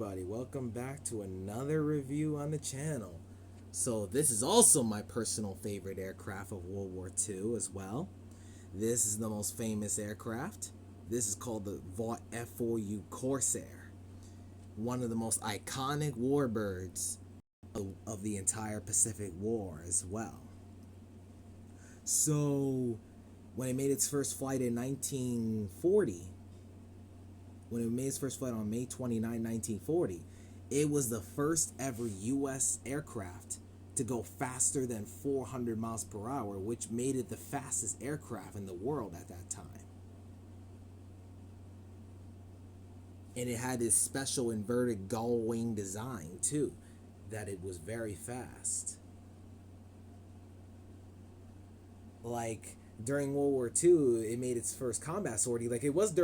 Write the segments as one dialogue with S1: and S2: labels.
S1: everybody, welcome back to another review on the channel. So this is also my personal favorite aircraft of World War II as well. This is the most famous aircraft. This is called the Vought F4U Corsair. One of the most iconic warbirds of the entire Pacific War as well. So when it made its first flight in 1940, when it made its first flight on May 29, 1940, it was the first ever U.S. aircraft to go faster than 400 miles per hour, which made it the fastest aircraft in the world at that time. And it had this special inverted gull wing design too, that it was very fast. Like during World War II, it made its first combat sortie. Like it was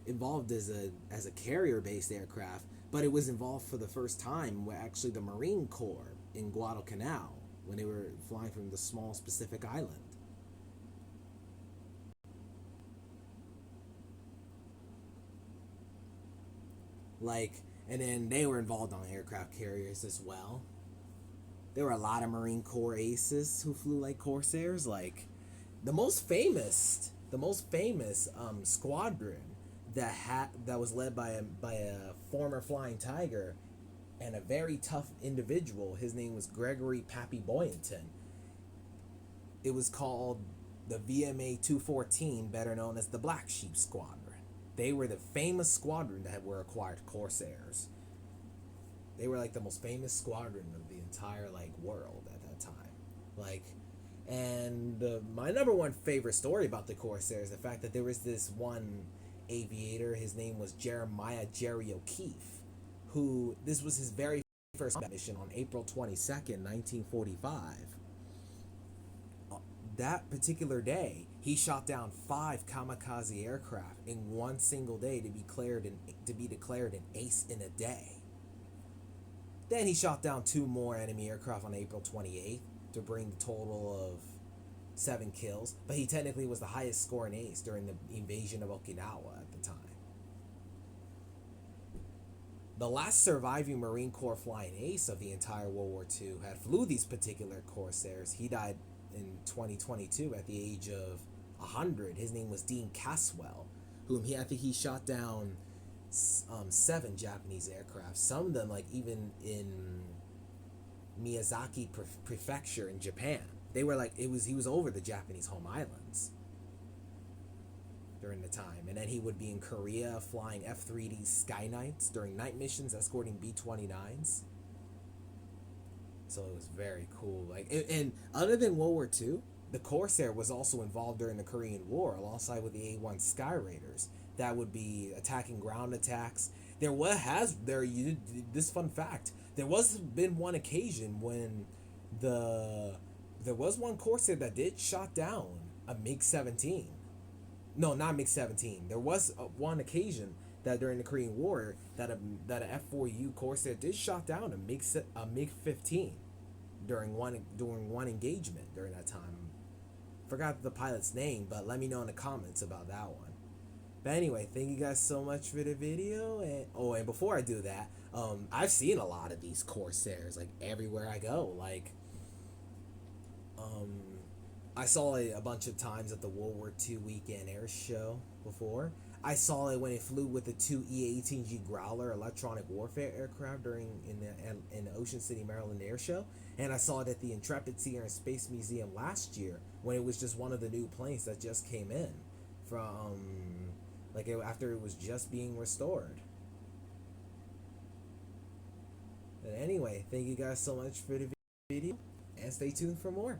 S1: involved as a carrier-based aircraft, but it was involved for the first time with actually the Marine Corps in Guadalcanal when they were flying from the small Pacific island. And then they were involved on aircraft carriers as well. There were a lot of Marine Corps aces who flew like Corsairs. Like the most famous squadron that was led by a former Flying Tiger and a very tough individual. His name was Gregory Pappy Boyington. It was called the VMA 214, better known as the Black Sheep Squadron. They were the famous squadron that were acquired Corsairs. They were like the most famous squadron of the entire world at that time. My number one favorite story about the Corsair is the fact that there was this one aviator. His name was Jeremiah Jerry O'Keefe, who this was his very first mission on April 22nd, 1945. That particular day, he shot down 5 kamikaze aircraft in one single day to be declared an ace in a day. Then he shot down 2 more enemy aircraft on April 28th to bring the total of 7 kills, but he technically was the highest scoring ace during the invasion of Okinawa at the time. The last surviving Marine Corps flying ace of the entire World War II had flew these particular Corsairs. He died in 2022 at the age of 100. His name was Dean Caswell, whom I think he shot down 7 Japanese aircraft. Some of them even in Miyazaki Prefecture in Japan. They were he was over the Japanese home islands during the time. And then he would be in Korea flying F-3D Sky Knights during night missions, escorting B-29s. So it was very cool. And other than World War II, the Corsair was also involved during the Korean War alongside with the A-1 Sky Raiders that would be attacking ground attacks. This fun fact, there was been one occasion when there was one Corsair that did shot down a MiG-17. No, not MiG-17. There was one occasion that during the Korean War that a F4U Corsair did shot down a MiG-15 during one engagement during that time. Forgot the pilot's name, but let me know in the comments about that one. But anyway, thank you guys so much for the video. And before I do that, I've seen a lot of these Corsairs everywhere I go. I saw it a bunch of times at the World War II weekend air show before. I saw it when it flew with the 2 E-18G Growler electronic warfare aircraft in the Ocean City, Maryland air show. And I saw it at the Intrepid Sea Air and Space Museum last year when it was just one of the new planes that just came in from after it was just being restored. But anyway, thank you guys so much for the video and stay tuned for more.